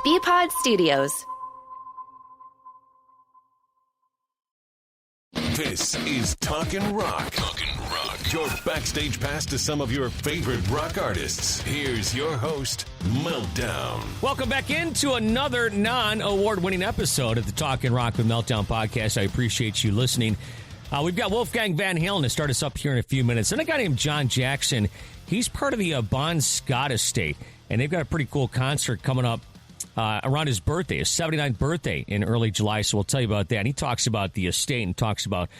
B-Pod Studios. This is Talkin Rock. Talkin Rock. Your backstage pass to some of your favorite rock artists. Here's your host, Meltdown. Welcome back into another non-award-winning episode of the Talkin Rock with Meltdown podcast. I appreciate you listening. We've got Wolfgang Van Halen to start us up here in a few minutes. And a guy named John Jackson. He's part of the Bon Scott estate. And they've got a pretty cool concert coming up around his birthday, his 79th birthday in early July. So we'll tell you about that. And he talks about the estate and talks about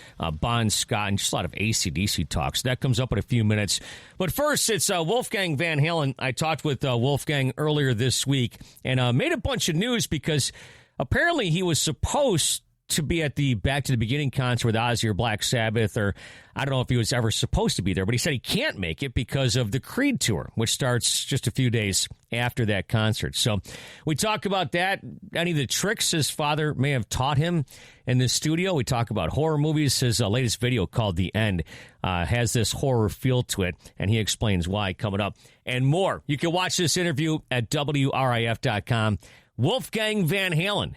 Bon Scott and just a lot of AC/DC talks. So that comes up in a few minutes. But first, it's Wolfgang Van Halen. I talked with Wolfgang earlier this week and made a bunch of news because apparently he was supposed to be at the Back to the Beginning concert with Ozzy or Black Sabbath, or I don't know if he was ever supposed to be there, but he said he can't make it because of the Creed tour, which starts just a few days after that concert. So we talk about that, any of the tricks his father may have taught him in the studio. We talk about horror movies. His latest video called The End has this horror feel to it, and he explains why coming up and more. You can watch this interview at WRIF.com. Wolfgang Van Halen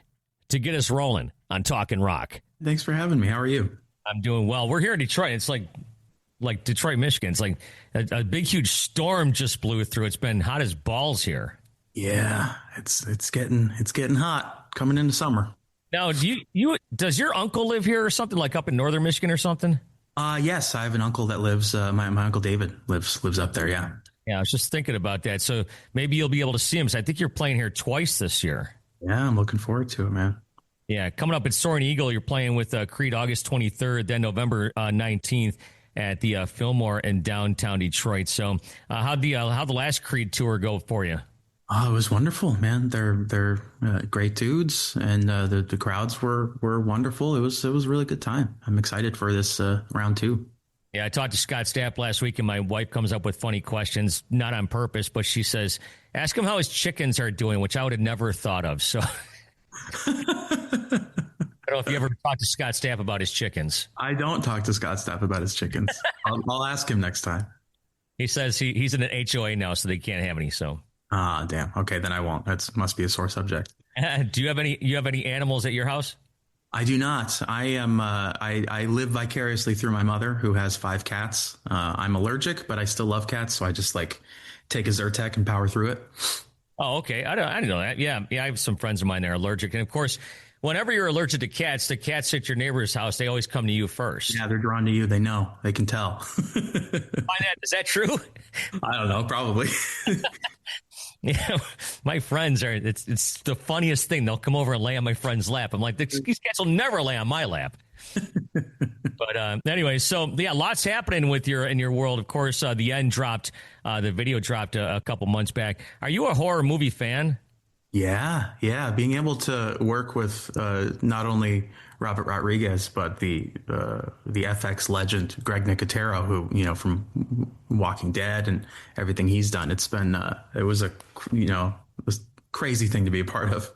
to get us rolling on Talkin Rock. Thanks for having me. How are you? I'm doing well. We're here in Detroit. It's like Detroit, Michigan. It's like a big, huge storm just blew through. It's been hot as balls here. Yeah, it's getting hot coming into summer. Now, does your uncle live here or something, like up in northern Michigan or something? Yes, I have an uncle that lives. My uncle David lives up there. Yeah. Yeah, I was just thinking about that. So maybe you'll be able to see him. So I think you're playing here twice this year. Yeah, I'm looking forward to it, man. Yeah, coming up at Soaring Eagle, you're playing with Creed August 23rd, then November 19th at the Fillmore in downtown Detroit. So how'd the last Creed tour go for you? Oh, it was wonderful, man. They're great dudes, and the crowds were wonderful. It was a really good time. I'm excited for this round two. Yeah, I talked to Scott Stapp last week, and my wife comes up with funny questions, not on purpose, but she says, ask him how his chickens are doing, which I would have never thought of. So I don't know if you ever talked to Scott Stapp about his chickens. I don't talk to Scott Stapp about his chickens. I'll ask him next time. He says he's in an HOA now, so they can't have any. So damn. Okay, then I won't. That must be a sore subject. Do you have any animals at your house? I do not. I am. I live vicariously through my mother, who has 5 cats. I'm allergic, but I still love cats, so I just take a Zyrtec and power through it. Oh, okay. I didn't know that. Yeah. I have some friends of mine that are allergic. And, of course, whenever you're allergic to cats, the cats at your neighbor's house, they always come to you first. Yeah, they're drawn to you. They know. They can tell. Is that true? I don't know. Probably. Yeah, my friends are, it's the funniest thing. They'll come over and lay on my friend's lap. I'm like, these cats will never lay on my lap. But anyway, so yeah, lots happening in your world. Of course, The End dropped, the video dropped a couple months back. Are you a horror movie fan? Yeah. Being able to work with not only Robert Rodriguez, but the FX legend Greg Nicotero, who from Walking Dead and everything he's done. It's been it was a crazy thing to be a part of.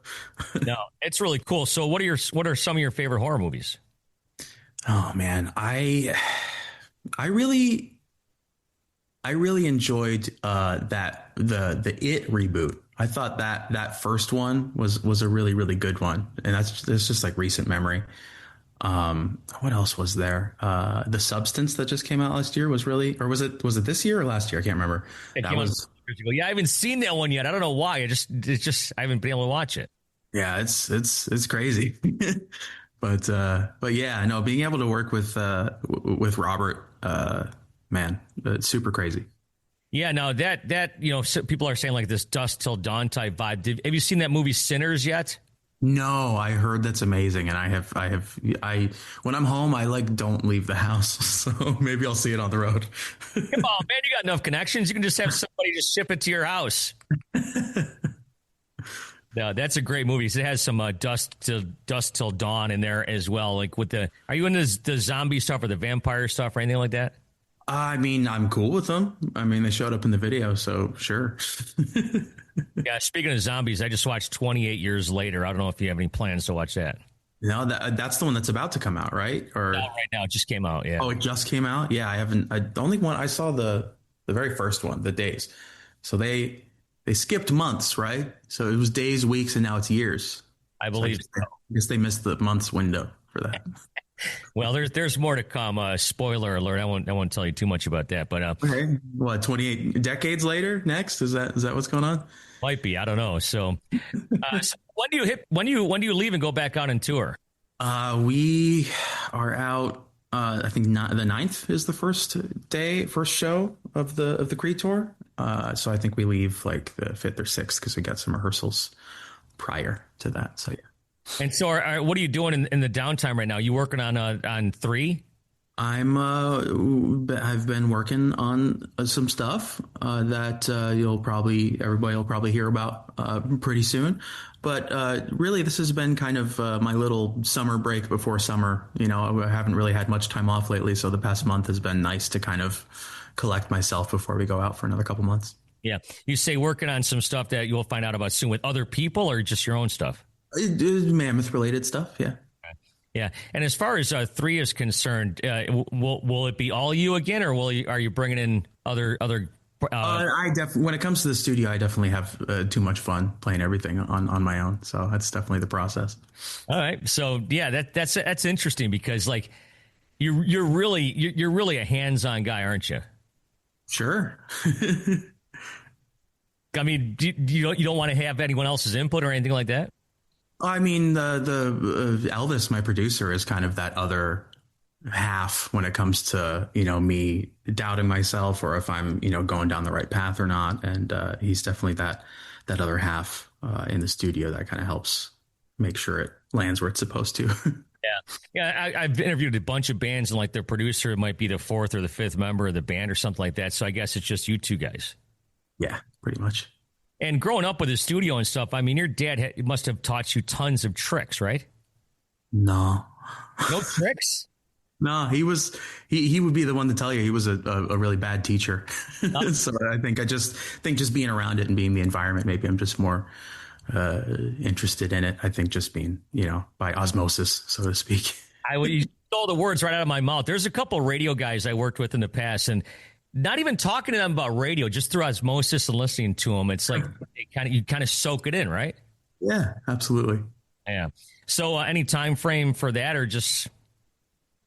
No, it's really cool. So, what are some of your favorite horror movies? Oh man, I really enjoyed that the It reboot. I thought that first one was a really, really good one, and that's just like recent memory. What else was there? The Substance that just came out last year was was it this year or last year? I can't remember. Yeah, I haven't seen that one yet. I don't know why. I haven't been able to watch it. Yeah, it's crazy. But yeah, no, being able to work with Robert, man, it's super crazy. Yeah, no, that people are saying like this Dusk Till Dawn type vibe. Have you seen that movie Sinners yet? No, I heard that's amazing, and I when I'm home, I don't leave the house, so maybe I'll see it on the road. Come on, man, you got enough connections. You can just have somebody just ship it to your house. No, that's a great movie. It has some Dusk Till Dawn in there as well. Like are you into the zombie stuff or the vampire stuff or anything like that? I mean, I'm cool with them. I mean, they showed up in the video, so sure. Yeah, speaking of zombies, I just watched 28 Years Later. I don't know if you have any plans to watch that. No, that's the one that's about to come out, right? Or right now, it just came out. Yeah. Oh, it just came out. Yeah, I haven't. The only one I saw the very first one, The Days. So they they skipped months, right? So it was days, weeks, and now it's years. I So believe. I guess they missed the months window for that. Well, there's more to come. Spoiler alert. I won't tell you too much about that, but Okay. What, 28 decades later? Next, is that what's going on? might be. I don't know. So when do you leave and go back out and tour? We are out. I think not, the 9th is the first show of the Creed tour. So I think we leave like the 5th or 6th because we got some rehearsals prior to that. So yeah. And so, what are you doing in the downtime right now? You working on 3? I've been working on some stuff that everybody will probably hear about pretty soon. But really, this has been kind of my little summer break before summer. You know, I haven't really had much time off lately, so the past month has been nice to kind of collect myself before we go out for another couple months. Yeah, you say working on some stuff that you'll find out about soon with other people or just your own stuff. Mammoth related stuff, yeah. Yeah, and as far as 3 is concerned, will it be all you again, or are you bringing in other? When it comes to the studio, I definitely have too much fun playing everything on my own. So that's definitely the process. All right, so yeah, that's interesting because like you're really a hands-on guy, aren't you? Sure. I mean, you don't want to have anyone else's input or anything like that? I mean, the Elvis, my producer, is kind of that other half when it comes to, me doubting myself or if I'm, going down the right path or not. And he's definitely that other half in the studio that kind of helps make sure it lands where it's supposed to. Yeah. I've interviewed a bunch of bands and like their producer might be the 4th or the 5th member of the band or something like that. So I guess it's just you two guys. Yeah, pretty much. And growing up with the studio and stuff, I mean, your dad must have taught you tons of tricks, right? No. No tricks? No, he would be the one to tell you he was a really bad teacher. Oh. So I just being around it and being the environment, maybe I'm just more interested in it. I think just being, by osmosis, so to speak. You stole the words right out of my mouth. There's a couple of radio guys I worked with in the past, and not even talking to them about radio, just through osmosis and listening to them. It's like you kind of soak it in, right? Yeah, absolutely. Yeah. So any time frame for that, or just?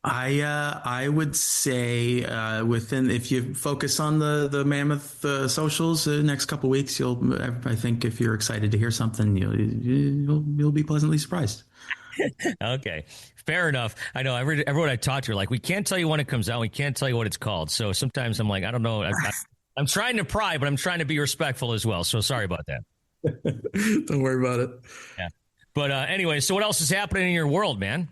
I would say if you focus on the Mammoth socials the next couple of weeks, I think if you're excited to hear something, you'll be pleasantly surprised. Okay, fair enough. I know everyone I talk to are like, we can't tell you when it comes out. We can't tell you what it's called. So sometimes I'm like, I don't know. I'm trying to pry, but I'm trying to be respectful as well. So sorry about that. Don't worry about it. Yeah. But anyway, so what else is happening in your world, man?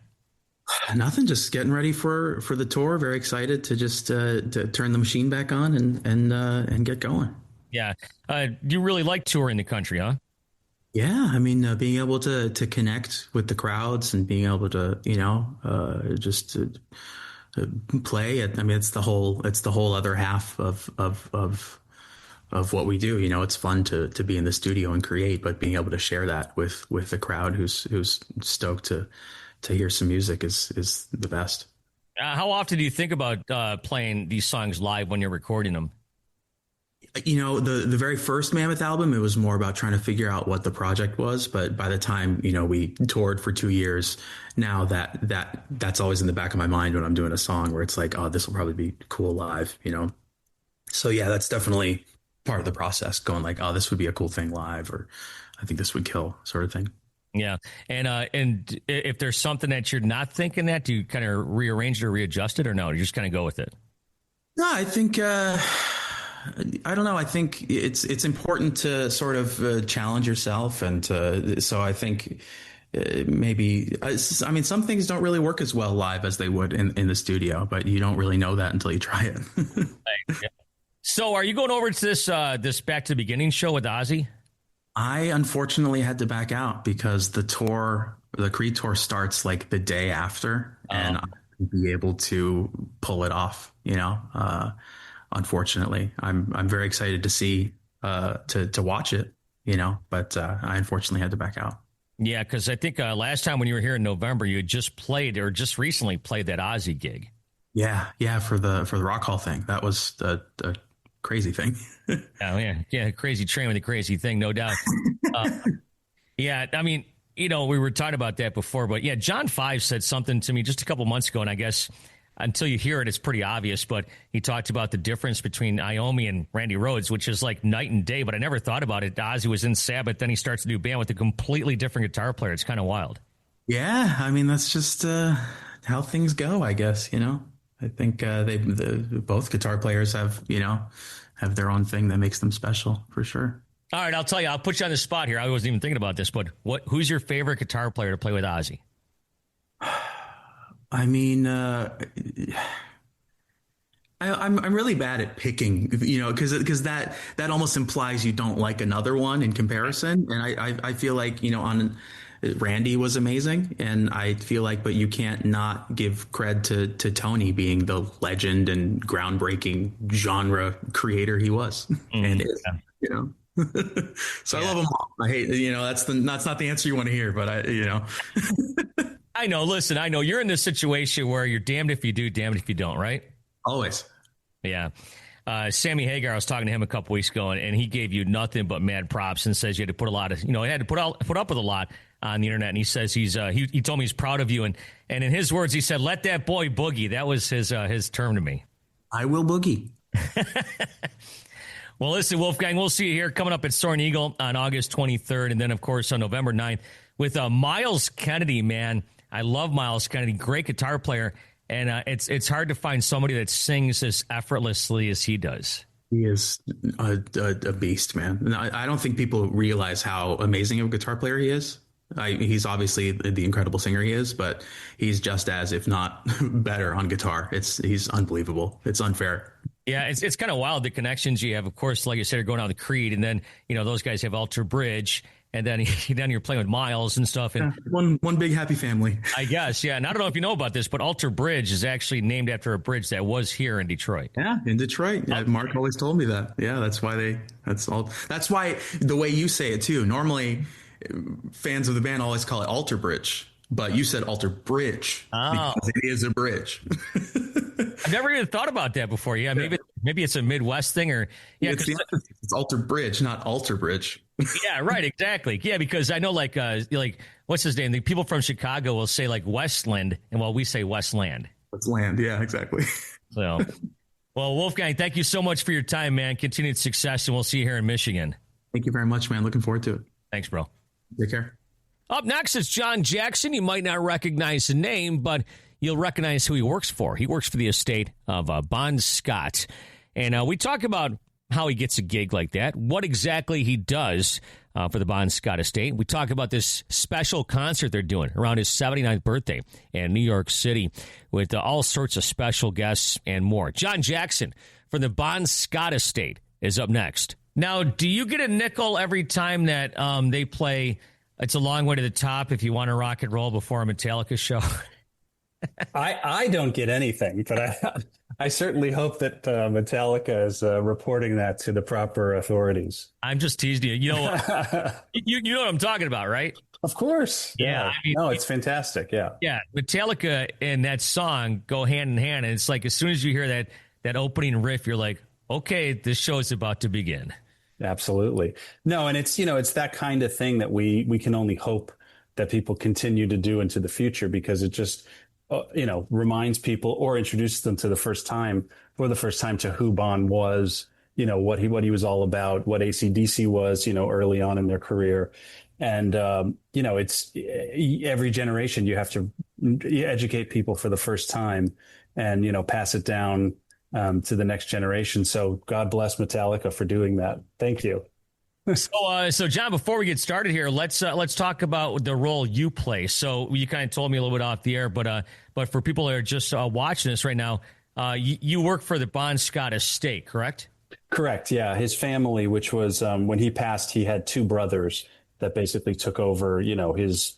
Nothing. Just getting ready for the tour. Very excited to just to turn the machine back on and get going. Yeah. You really like touring the country, huh? Yeah, I mean, being able to connect with the crowds and being able to, just to play it. I mean, it's the whole other half of what we do. It's fun to be in the studio and create, but being able to share that with the crowd who's stoked to hear some music is the best. How often do you think about playing these songs live when you're recording them? The very first Mammoth album, it was more about trying to figure out what the project was. But by the time, we toured for 2 years, now that's always in the back of my mind when I'm doing a song where it's like, oh, this will probably be cool live, So yeah, that's definitely part of the process, going like, oh, this would be a cool thing live, or I think this would kill, sort of thing. Yeah. And if there's something that you're not thinking that, do you kind of rearrange it or readjust it, or no? You just kind of go with it? No, I think, I don't know. I think it's important to sort of challenge yourself, and so I think maybe some things don't really work as well live as they would in the studio, but you don't really know that until you try it. Right. So, are you going over to this Back to the Beginning show with Ozzy? I unfortunately had to back out because the Creed tour starts like the day after, and I wouldn't be able to pull it off. Unfortunately, I'm very excited to see to watch it, but I unfortunately had to back out. Yeah, because I think last time when you were here in November, you had just recently played that Ozzy gig. Yeah, for the Rock Hall thing. That was crazy thing. Oh, yeah. Crazy train with a crazy thing, no doubt. Yeah, I mean, we were talking about that before, but yeah, John 5 said something to me just a couple months ago, and I guess until you hear it, it's pretty obvious, but he talked about the difference between Iommi and Randy Rhoads, which is like night and day, but I never thought about it. Ozzy was in Sabbath, then he starts a new band with a completely different guitar player. It's kind of wild. Yeah, I mean, that's just how things go, I guess, I think both guitar players have their own thing that makes them special, for sure. All right, I'll tell you, I'll put you on the spot here. I wasn't even thinking about this, but who's your favorite guitar player to play with Ozzy? I mean, I'm really bad at picking, because that almost implies you don't like another one in comparison. And I feel like, on Randy was amazing, and I feel like, but you can't not give cred to Tony being the legend and groundbreaking genre creator he was and is, So I love them all. I hate, that's not the answer you want to hear, but I know. Listen, I know you're in this situation where you're damned if you do, damned if you don't, right? Always. Yeah. Sammy Hagar, I was talking to him a couple weeks ago, and he gave you nothing but mad props and says you had to put a lot of, he had to put up with a lot on the internet. And he says he told me he's proud of you. And in his words, he said, "Let that boy boogie." That was his term to me. I will boogie. Well, listen, Wolfgang, we'll see you here coming up at Soaring Eagle on August 23rd. And then, of course, on November 9th with Miles Kennedy, man. I love Miles Kennedy, great guitar player. And it's hard to find somebody that sings as effortlessly as he does. He is a beast, man. I don't think people realize how amazing of a guitar player he is. He's obviously the incredible singer he is, but he's just as, if not better, on guitar. He's unbelievable. It's unfair. Yeah, it's kind of wild, the connections you have. Of course, like I said, you're going out with Creed, and then those guys have Alter Bridge, and then you're playing with Miles and stuff. And one big happy family, I guess. Yeah, and I don't know if you know about this, but Alter Bridge is actually named after a bridge that was here in Detroit. Yeah, in Detroit. Yeah, Mark always told me that. Yeah, that's why the way you say it too. Normally, fans of the band always call it Alter Bridge, but you said Alter Bridge because it is a bridge. I've never even thought about that before. Yeah, maybe it's a Midwest thing, or it's Alter Bridge, not Alter Bridge. Yeah, right, exactly. Yeah, because I know like what's his name? The people from Chicago will say like Westland, and we say Westland. Westland, yeah, exactly. So, well, Wolfgang, thank you so much for your time, man. Continued success, and we'll see you here in Michigan. Thank you very much, man. Looking forward to it. Thanks, bro. Take care. Up next is John Jackson. You might not recognize the name, but you'll recognize who he works for. He works for the estate of Bon Scott. And we talk about how he gets a gig like that, what exactly he does for the Bon Scott estate. We talk about this special concert they're doing around his 79th birthday in New York City with all sorts of special guests and more. John Jackson from the Bon Scott estate is up next. Now, do you get a nickel every time that they play It's a Long Way to the Top if you want to rock and roll before a Metallica show? I don't get anything, but I certainly hope that Metallica is reporting that to the proper authorities. I'm just teasing you. You know, you know what I'm talking about, right? Of course. Yeah. I mean, no, it's fantastic. Yeah. Yeah. Metallica and that song go hand in hand. And it's like, as soon as you hear that opening riff, you're like, okay, this show is about to begin. Absolutely. No. And it's, it's that kind of thing that we can only hope that people continue to do into the future, because it just, reminds people or introduces them to the first time to who Bon was, what he was all about, what AC/DC was, early on in their career. And, it's every generation you have to educate people for the first time and, pass it down to the next generation. So God bless Metallica for doing that. Thank you. So John, before we get started here, let's talk about the role you play. So you kind of told me a little bit off the air, but for people that are just watching this right now, you work for the Bon Scott estate, correct? Correct. Yeah. His family, which was when he passed, he had two brothers that basically took over, his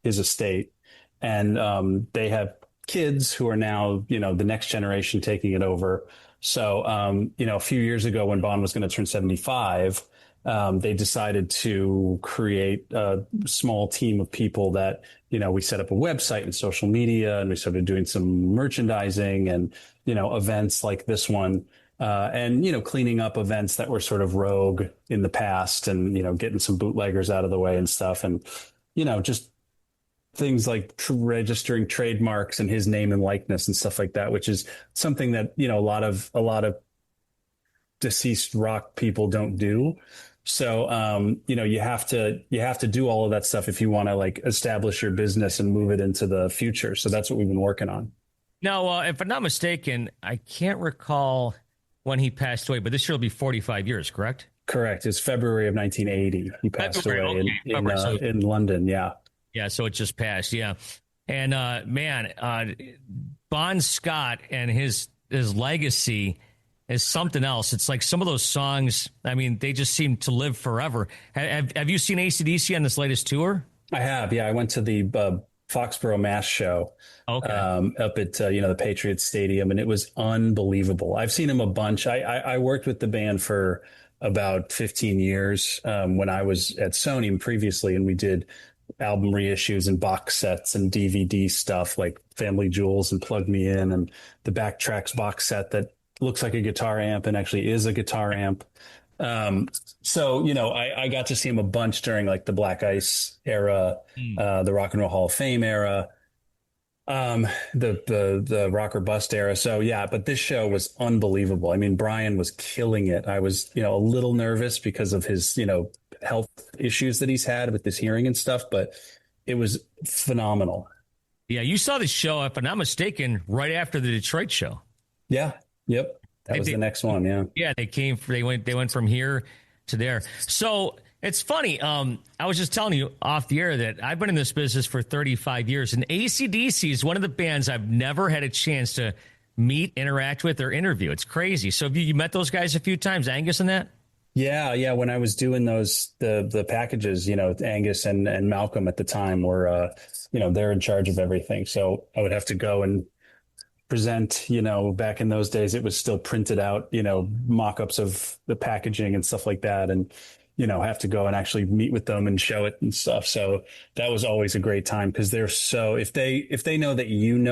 estate, and they have kids who are now, the next generation taking it over. So, a few years ago when Bon was going to turn 75, they decided to create a small team of people that, we set up a website and social media, and we started doing some merchandising and, events like this one. and cleaning up events that were sort of rogue in the past, and getting some bootleggers out of the way and stuff, and just things like registering trademarks and his name and likeness and stuff like that, which is something that a lot of deceased rock people don't do. So you have to do all of that stuff if you want to like establish your business and move it into the future. So that's what we've been working on. Now, if I'm not mistaken, I can't recall when he passed away, but this year will be 45 years, correct? Correct. It's February of 1980. He passed February, away okay. in London. Yeah. Yeah, so it just passed. Yeah, and Bon Scott and his legacy is something else. It's like some of those songs. I mean, they just seem to live forever. Have you seen AC/DC on this latest tour? I have. Yeah, I went to the Foxborough Mass show. Okay. Up at the Patriots Stadium, and it was unbelievable. I've seen him a bunch. I worked with the band for about 15 years when I was at Sony previously, and we did album reissues and box sets and DVD stuff like Family Jewels and Plug Me In, and the Backtracks box set that looks like a guitar amp and actually is a guitar amp. I got to see him a bunch during like the Black Ice era, the Rock and Roll Hall of Fame era, the Rock or Bust era. So yeah, but this show was unbelievable. I mean, Brian was killing it. I was, a little nervous because of his, health issues that he's had with his hearing and stuff, but it was phenomenal. Yeah, you saw the show, if I'm not mistaken, right after the Detroit show. Yeah. Yep. That was the next one. Yeah. Yeah. They went from here to there. So it's funny. I was just telling you off the air that I've been in this business for 35 years, and AC/DC is one of the bands I've never had a chance to meet, interact with, or interview. It's crazy. So have you met those guys a few times, Angus and that? Yeah. When I was doing the packages, Angus and Malcolm at the time were, they're in charge of everything. So I would have to go and present, back in those days, it was still printed out, mock-ups of the packaging and stuff like that. And, have to go and actually meet with them and show it and stuff. So that was always a great time because they're so, if they know that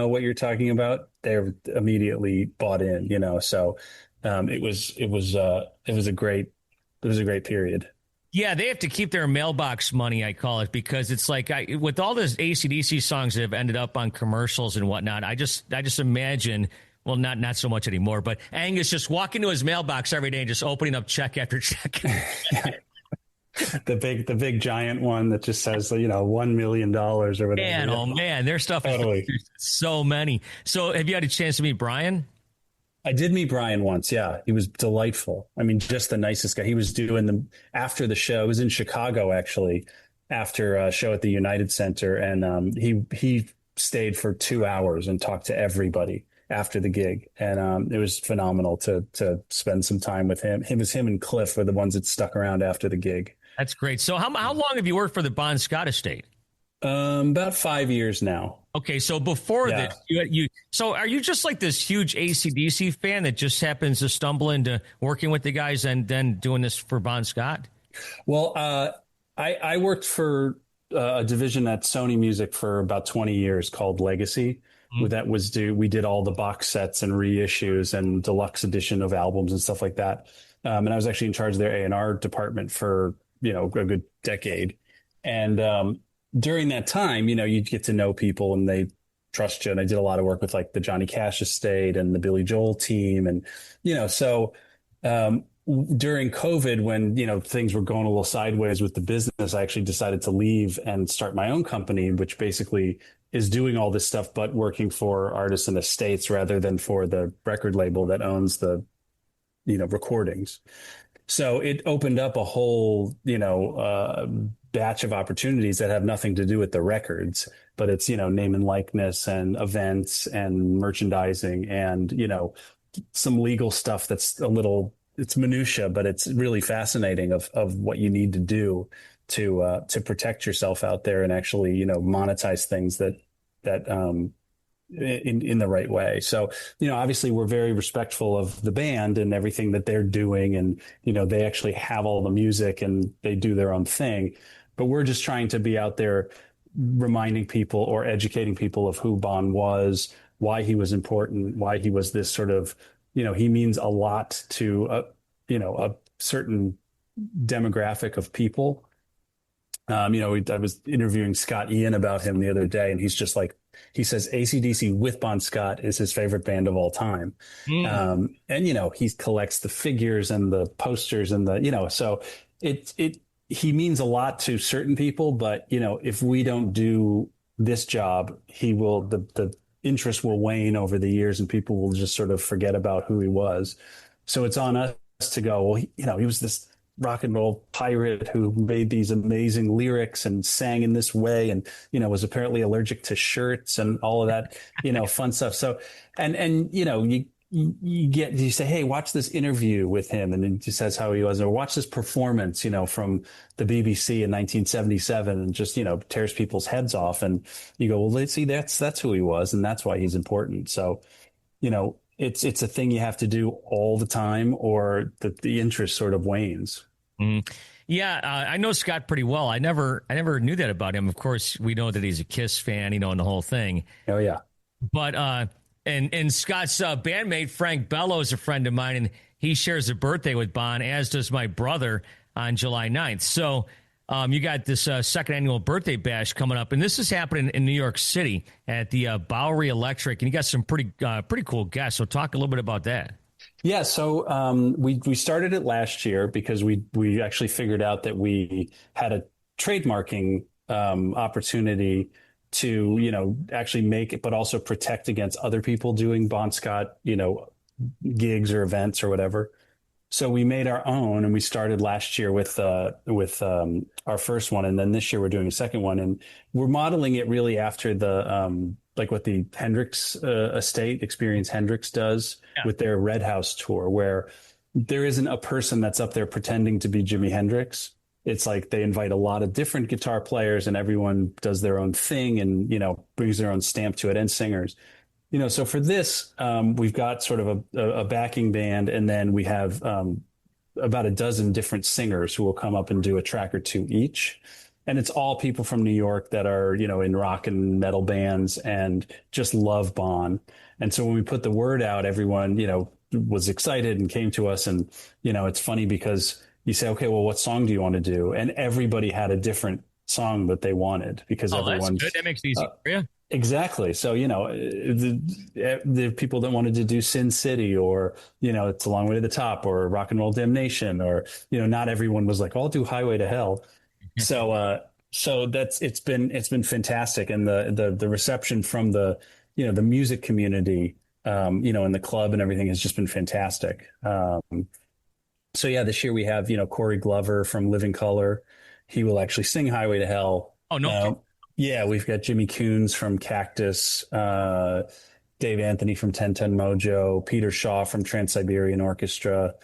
what you're talking about, they're immediately bought in, so it was a great period. Yeah, they have to keep their mailbox money, I call it, because it's like with all those AC/DC songs that have ended up on commercials and whatnot, I just imagine, well, not so much anymore, but Angus just walking to his mailbox every day and just opening up check after check. The big giant one that just says, $1 million or whatever. Man, oh man, their stuff totally. Is so many. So have you had a chance to meet Brian? I did meet Brian once. Yeah. He was delightful. I mean, just the nicest guy. He was doing after the show. It was in Chicago, actually, after a show at the United Center. And he stayed for 2 hours and talked to everybody after the gig. And it was phenomenal to spend some time with him. Him and Cliff were the ones that stuck around after the gig. That's great. So how long have you worked for the Bon Scott estate? About 5 years now. Okay, so before this, so are you just like this huge AC/DC fan that just happens to stumble into working with the guys and then doing this for Bon Scott? Well, I worked for a division at Sony Music for about 20 years called Legacy. Mm-hmm. We did all the box sets and reissues and deluxe edition of albums and stuff like that. And I was actually in charge of their A&R department for a good decade. And during that time, you get to know people and they trust you. And I did a lot of work with like the Johnny Cash estate and the Billy Joel team. And, during COVID, when, things were going a little sideways with the business, I actually decided to leave and start my own company, which basically is doing all this stuff, but working for artists and estates rather than for the record label that owns the, recordings. So it opened up a whole, batch of opportunities that have nothing to do with the records, but it's, name and likeness and events and merchandising and, some legal stuff that's it's minutia, but it's really fascinating of what you need to do to protect yourself out there and actually, monetize things that in the right way. So, obviously we're very respectful of the band and everything that they're doing. And, they actually have all the music and they do their own thing, but we're just trying to be out there reminding people or educating people of who Bon was, why he was important, why he was this sort of, he means a lot to a certain demographic of people. I was interviewing Scott Ian about him the other day, and he's just like, he says AC/DC with Bon Scott is his favorite band of all time. And, he collects the figures and the posters and so he means a lot to certain people, but, if we don't do this job, the interest will wane over the years and people will just sort of forget about who he was. So it's on us to go, well, he was this rock and roll pirate who made these amazing lyrics and sang in this way and was apparently allergic to shirts and all of that fun stuff. So and you say, hey, watch this interview with him, and he says how he was, or watch this performance from the BBC in 1977, and just tears people's heads off, and you go, well, let's see, that's who he was, and that's why he's important. So it's a thing you have to do all the time, or the interest sort of wanes. Yeah, I know Scott pretty well. I never knew that about him. Of course, we know that he's a Kiss fan, and the whole thing. Oh yeah. But and Scott's bandmate Frank Bello is a friend of mine, and he shares a birthday with Bon, as does my brother, on July 9th. So you got this second annual birthday bash coming up, and this is happening in New York City at the Bowery Electric, and you got some pretty cool guests. So talk a little bit about that. Yeah, so we started it last year because we actually figured out that we had a trademarking opportunity to actually make it, but also protect against other people doing Bon Scott gigs or events or whatever. So we made our own, and we started last year with our first one, and then this year we're doing a second one, and we're modeling it really after the like what the Hendrix estate Experience Hendrix does with their Red House tour, where there isn't a person that's up there pretending to be Jimi Hendrix. It's like they invite a lot of different guitar players, and everyone does their own thing, and brings their own stamp to it, and singers. So for this, we've got sort of a backing band, and then we have about a dozen different singers who will come up and do a track or two each. And it's all people from New York that are, in rock and metal bands and just love Bon. And so when we put the word out, everyone, was excited and came to us. And, it's funny because you say, okay, well, what song do you want to do? And everybody had a different song that they wanted, because everyone's good. That makes it easy for you. Exactly. So, the people that wanted to do Sin City, or, It's a Long Way to the Top, or Rock and Roll Damnation, or, not everyone was like, I'll do Highway to Hell. So it's been fantastic. And the reception from the music community, in the club and everything has just been fantastic. So yeah, this year we have, Corey Glover from Living Colour. He will actually sing Highway to Hell. Oh, no. Yeah, we've got Jimmy Coons from Cactus, Dave Anthony from 1010 Mojo, Peter Shaw from Trans-Siberian Orchestra,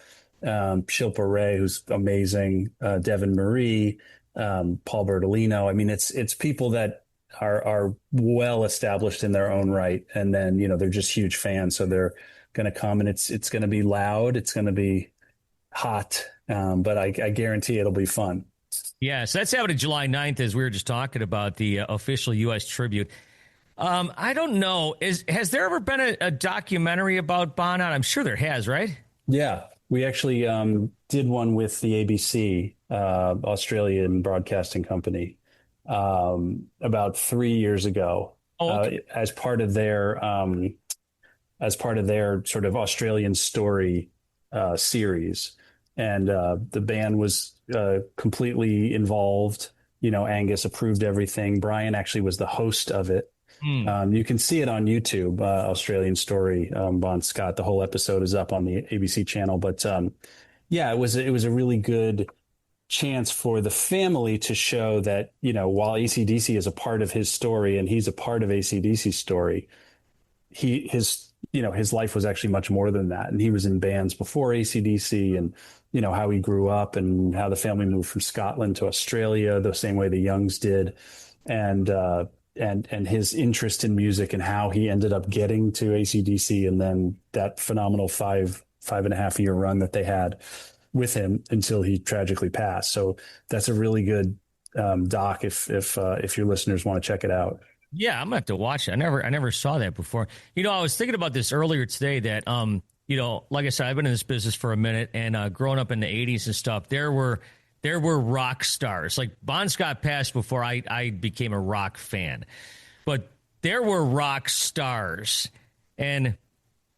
Shilpa Ray, who's amazing, Devin Marie, Paul Bertolino. I mean, it's people that are well established in their own right, and then they're just huge fans, so they're going to come, and it's going to be loud, it's going to be hot, but I guarantee it'll be fun. Yeah, so that's happening July 9th, as we were just talking about, the official U.S. tribute. I don't know. Has there ever been a documentary about Bon out? I'm sure there has, right? Yeah, we actually did one with the ABC, Australian Broadcasting Company, about 3 years ago, as part of their sort of Australian story series. And the band was completely involved. Angus approved everything. Brian actually was the host of it. You can see it on YouTube, Australian Story, Bon Scott. The whole episode is up on the ABC channel. But yeah, it was a really good chance for the family to show that, while AC/DC is a part of his story and he's a part of AC/DC's story, his life was actually much more than that. And he was in bands before AC/DC, and, how he grew up and how the family moved from Scotland to Australia the same way the Youngs did. And his interest in music and how he ended up getting to AC/DC, and then that phenomenal five and a half year run that they had with him until he tragically passed. So that's a really good doc if your listeners want to check it out. Yeah, I'm gonna have to watch it. I never saw that before. I was thinking about this earlier today, that like I said, I've been in this business for a minute, and growing up in the 80s and stuff, there were rock stars. Like Bon Scott passed before I became a rock fan. But there were rock stars. And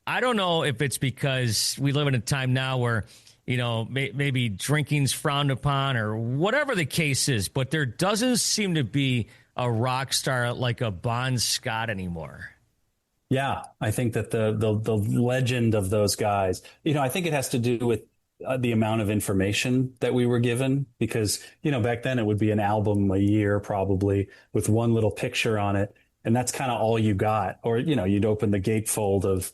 I don't know if it's because we live in a time now where, maybe drinking's frowned upon or whatever the case is, but there doesn't seem to be a rock star like a Bon Scott anymore. Yeah, I think that the legend of those guys, I think it has to do with the amount of information that we were given, because, back then it would be an album a year probably with one little picture on it. And that's kind of all you got. Or, you'd open the gatefold of,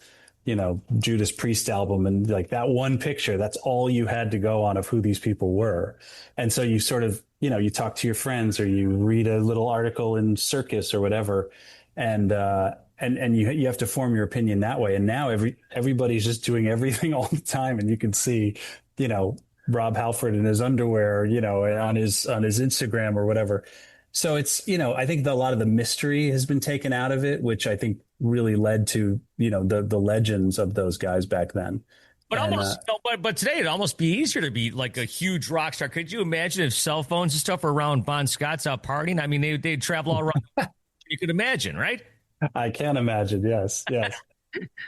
Judas Priest album and like that one picture, that's all you had to go on of who these people were. And so you sort of, you talk to your friends or you read a little article in Circus or whatever. And you have to form your opinion that way. And now everybody's just doing everything all the time. And you can see, Rob Halford in his underwear, on his Instagram or whatever. So it's, I think a lot of the mystery has been taken out of it, which I think really led to, the legends of those guys back then. But but today it'd almost be easier to be like a huge rock star. Could you imagine if cell phones and stuff were around Bon Scott's out partying? I mean, they'd travel all around. You could imagine, right? I can imagine. Yes.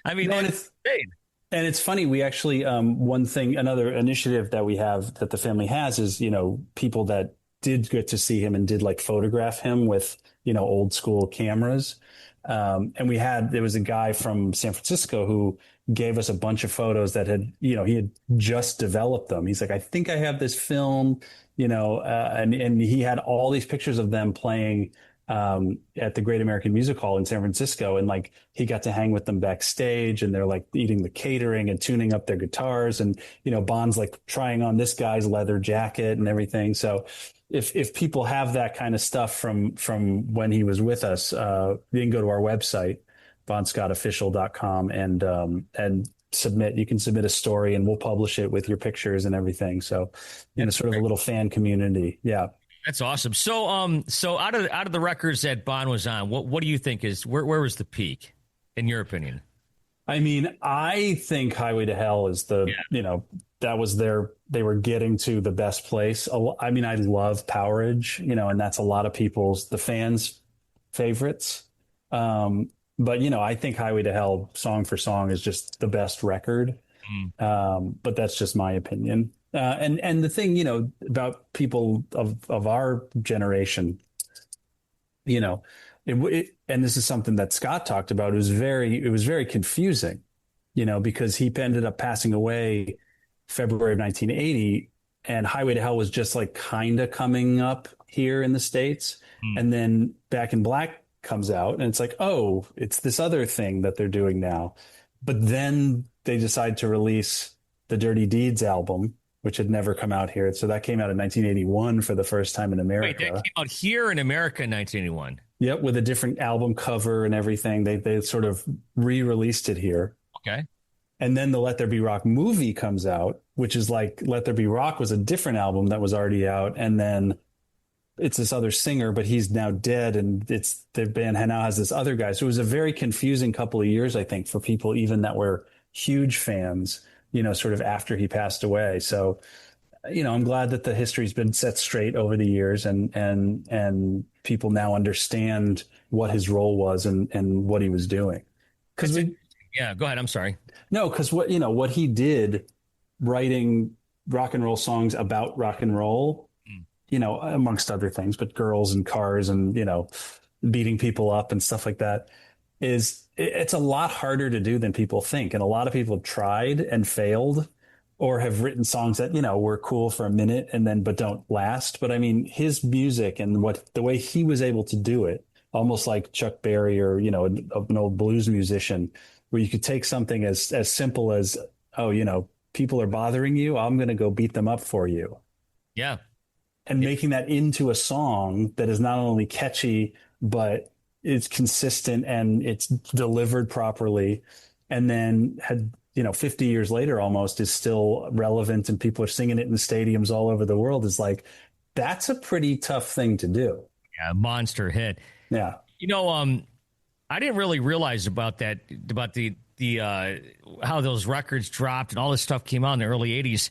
I mean, and it's funny. We actually, another initiative that we have that the family has is, people that did get to see him and did like photograph him with, old school cameras. And there was a guy from San Francisco who gave us a bunch of photos that had, he had just developed them. He's like, I think I have this film, and he had all these pictures of them playing at the Great American Music Hall in San Francisco. And like, he got to hang with them backstage and they're like eating the catering and tuning up their guitars. And, Bon's like trying on this guy's leather jacket and everything. So if people have that kind of stuff from when he was with us, you can go to our website, bonscottofficial.com and you can submit a story and we'll publish it with your pictures and everything. So, sort of a little fan community. Yeah. That's awesome. So, so out of the records that Bon was on, what do you think where was the peak, in your opinion? I mean, I think Highway to Hell is that was they were getting to the best place. I mean, I love Powerage, and that's a lot of the fans' favorites. But, I think Highway to Hell song for song is just the best record. But that's just my opinion. And the thing, about people of our generation, and this is something that Scott talked about, it was very confusing, because he ended up passing away February of 1980 and Highway to Hell was just like kind of coming up here in the States. And then Back in Black comes out and it's like, oh, it's this other thing that they're doing now. But then they decide to release the Dirty Deeds album, which had never come out here. So that came out in 1981 for the first time in America. Wait, that came out here in America in 1981? Yep, with a different album cover and everything. They sort of re-released it here. Okay. And then the Let There Be Rock movie comes out, which is like Let There Be Rock was a different album that was already out. And then it's this other singer, but he's now dead. And it's the band now has this other guy. So it was a very confusing couple of years, I think, for people even that were huge fans, sort of after he passed away. So, I'm glad that the history's been set straight over the years and people now understand what his role was and what he was doing. Yeah, go ahead. I'm sorry. No, because what he did, writing rock and roll songs about rock and roll, amongst other things, but girls and cars and, beating people up and stuff like that, it's a lot harder to do than people think. And a lot of people have tried and failed or have written songs that, were cool for a minute but don't last. But I mean, his music and the way he was able to do it, almost like Chuck Berry or, an old blues musician, where you could take something as simple as, people are bothering you, I'm going to go beat them up for you. Yeah. And making that into a song that is not only catchy, but it's consistent and it's delivered properly. And then 50 years later almost is still relevant and people are singing it in stadiums all over the world. Is like, that's a pretty tough thing to do. Yeah. Monster hit. Yeah. I didn't really realize about the how those records dropped and all this stuff came out in the early 80s.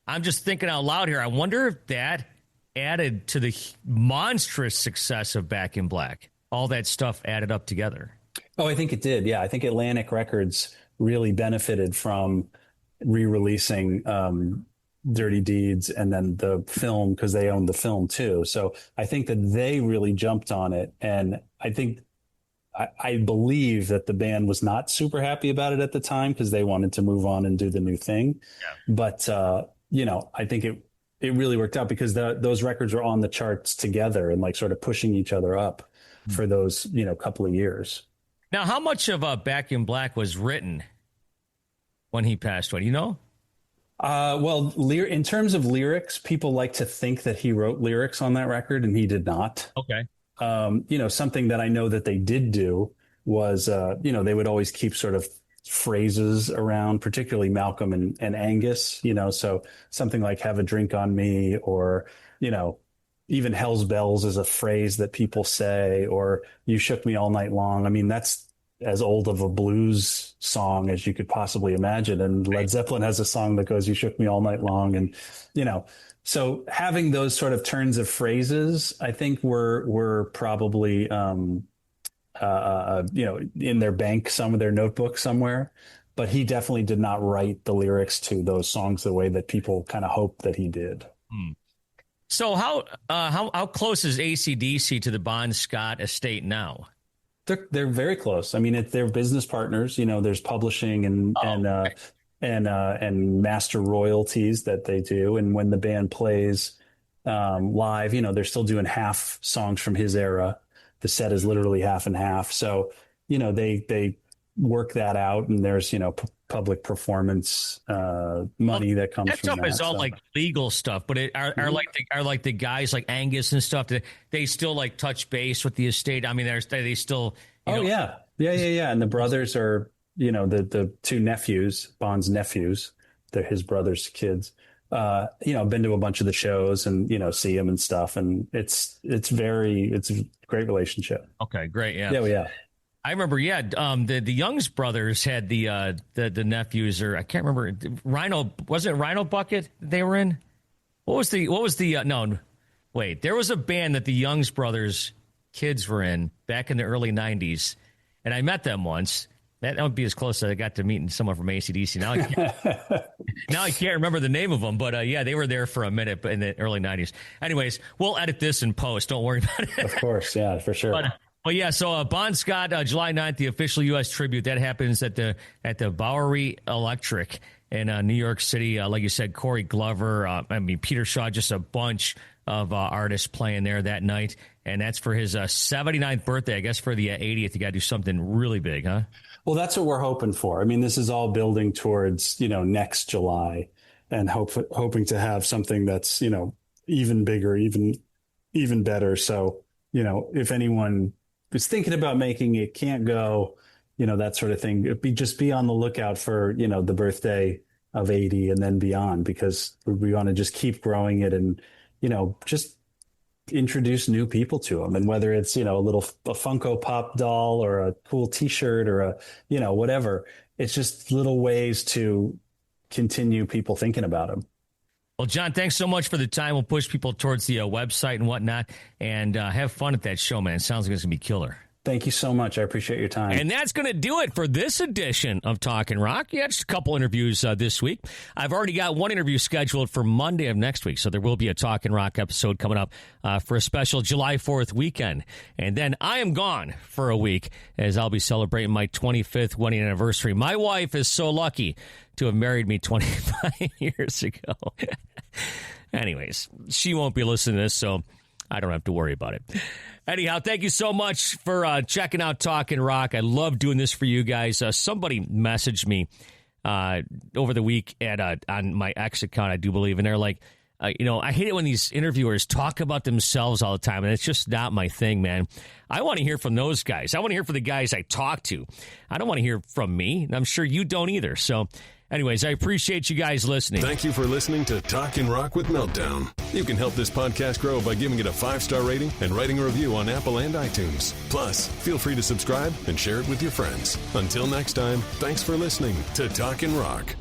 I'm just thinking out loud here. I wonder if that added to the monstrous success of Back in Black. All that stuff added up together. Oh, I think it did. Yeah, I think Atlantic Records really benefited from re-releasing Dirty Deeds and then the film, because they owned the film too. So I think that they really jumped on it. And I believe that the band was not super happy about it at the time because they wanted to move on and do the new thing. Yeah. But, I think it really worked out because those records were on the charts together and like sort of pushing each other up for those, couple of years. Now, how much of Back in Black was written when he passed away? Do you know? In terms of lyrics, people like to think that he wrote lyrics on that record, and he did not. Okay. Something that I know that they did do was, they would always keep sort of phrases around, particularly Malcolm and Angus, so something like "have a drink on me," or, even "Hell's Bells" is a phrase that people say, or "you shook me all night long." I mean, that's as old of a blues song as you could possibly imagine. And Led Zeppelin has a song that goes, "You shook me all night long." And, so having those sort of turns of phrases, I think were probably, in their bank, some of their notebook somewhere. But he definitely did not write the lyrics to those songs the way that people kind of hoped that he did. So how close is AC/DC to the Bon Scott estate now? They're very close. I mean, they're business partners. There's publishing and master royalties that they do. And when the band plays live, they're still doing half songs from his era. The set is literally half and half. So, they work that out, and there's, public performance money that comes from that. That stuff is all like legal stuff, but are like the guys like Angus and stuff, they still like touch base with the estate? I mean, they still. Yeah. And the brothers are, the two nephews, Bond's nephews, they're his brother's kids. Been to a bunch of the shows and, see him and stuff. And it's a great relationship. Okay, great. Yeah. Yeah. I remember, the Youngs brothers had the nephews, or I can't remember, was it Rhino Bucket they were in? There was a band that the Youngs brothers kids were in back in the early 90s, and I met them once. That would be as close as I got to meeting someone from AC/DC. Now I can't remember the name of them, but they were there for a minute in the early 90s. Anyways, we'll edit this in post. Don't worry about it. Of course, yeah, for sure. But yeah, so Bon Scott, July 9th, the official U.S. tribute. That happens at the Bowery Electric in New York City. Like you said, Corey Glover, Peter Shaw, just a bunch of artists playing there that night. And that's for his 79th birthday. I guess for the 80th, you got to do something really big, huh? Well, that's what we're hoping for. I mean, this is all building towards, next July, and hoping to have something that's, even bigger, even better. So, if anyone is thinking about making it, can't go, that sort of thing, just be on the lookout for, the birthday of 80 and then beyond, because we want to just keep growing it and, just introduce new people to them. And whether it's, a Funko Pop doll or a cool T-shirt or a, whatever, it's just little ways to continue people thinking about them. Well, John, thanks so much for the time. We'll push people towards the website and whatnot, and have fun at that show, man. It sounds like it's going to be killer. Thank you so much. I appreciate your time. And that's going to do it for this edition of Talkin Rock. Yeah, just a couple interviews this week. I've already got one interview scheduled for Monday of next week, so there will be a Talkin Rock episode coming up for a special July 4th weekend. And then I am gone for a week, as I'll be celebrating my 25th wedding anniversary. My wife is so lucky to have married me 25 years ago. Anyways, she won't be listening to this, so I don't have to worry about it. Anyhow, thank you so much for checking out Talkin Rock. I love doing this for you guys. Somebody messaged me over the week on my X account, I do believe, and they're like, I hate it when these interviewers talk about themselves all the time, and it's just not my thing, man. I want to hear from those guys. I want to hear from the guys I talk to. I don't want to hear from me, and I'm sure you don't either. So Anyways, I appreciate you guys listening. Thank you for listening to Talkin Rock with Meltdown. You can help this podcast grow by giving it a 5-star rating and writing a review on Apple and iTunes. Plus, feel free to subscribe and share it with your friends. Until next time, thanks for listening to Talkin Rock.